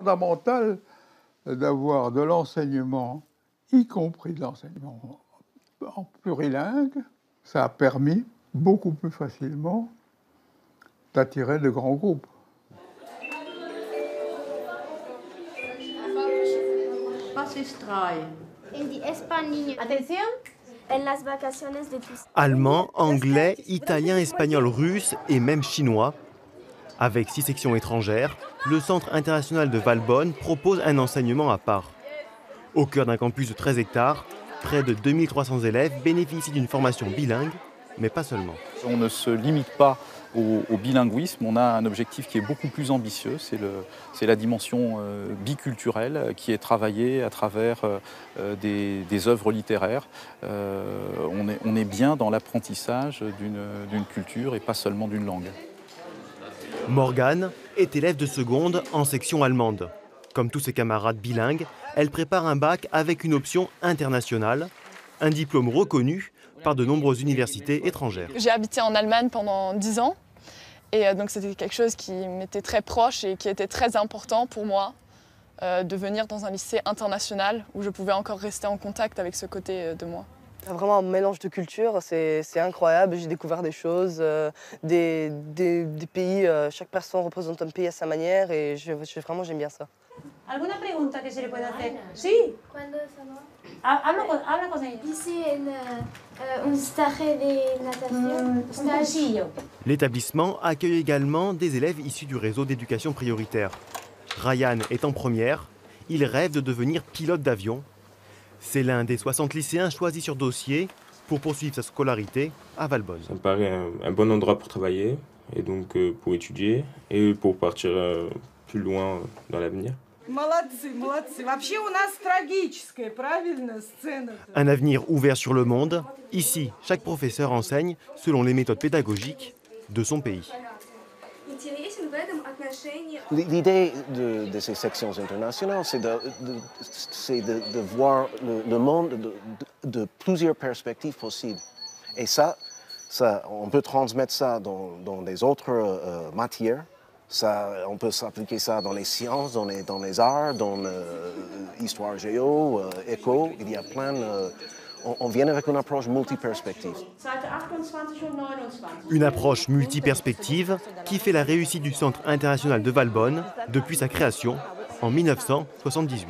fondamental d'avoir de l'enseignement, y compris de l'enseignement en plurilingue. Ça a permis beaucoup plus facilement d'attirer de grands groupes. Allemand, anglais, italien, espagnol, russe et même chinois. Avec 6 sections étrangères, le Centre international de Valbonne propose un enseignement à part. Au cœur d'un campus de 13 hectares, près de 2300 élèves bénéficient d'une formation bilingue, mais pas seulement. On ne se limite pas au bilinguisme, on a un objectif qui est beaucoup plus ambitieux, c'est la dimension biculturelle qui est travaillée à travers des œuvres littéraires. On est bien dans l'apprentissage d'une culture et pas seulement d'une langue. Morgane est élève de seconde en section allemande. Comme tous ses camarades bilingues, elle prépare un bac avec une option internationale, un diplôme reconnu par de nombreuses universités étrangères. J'ai habité en Allemagne pendant 10 ans et donc c'était quelque chose qui m'était très proche et qui était très important pour moi de venir dans un lycée international où je pouvais encore rester en contact avec ce côté de moi. C'est vraiment un mélange de cultures, c'est incroyable, j'ai découvert des choses, des pays, chaque personne représente un pays à sa manière et vraiment j'aime bien ça. ¿Alguna pregunta que se le pueda hacer? Sí. ¿Cuándo se va? Habla con ella. Ici, un stage de natation. Stage. L'établissement accueille également des élèves issus du réseau d'éducation prioritaire. Ryan est en première, il rêve de devenir pilote d'avion. C'est l'un des 60 lycéens choisis sur dossier pour poursuivre sa scolarité à Valbonne. Ça me paraît un bon endroit pour travailler et donc pour étudier et pour partir plus loin dans l'avenir. Un avenir ouvert sur le monde. Ici, chaque professeur enseigne selon les méthodes pédagogiques de son pays. L'idée de ces sections internationales, c'est de voir le monde de plusieurs perspectives possibles. Et ça, on peut transmettre ça dans les autres matières. On peut s'appliquer ça dans les sciences, dans les arts, dans l'histoire géo, éco. Il y a plein on vient avec une approche multiperspective. Une approche multiperspective qui fait la réussite du Centre international de Valbonne depuis sa création en 1978.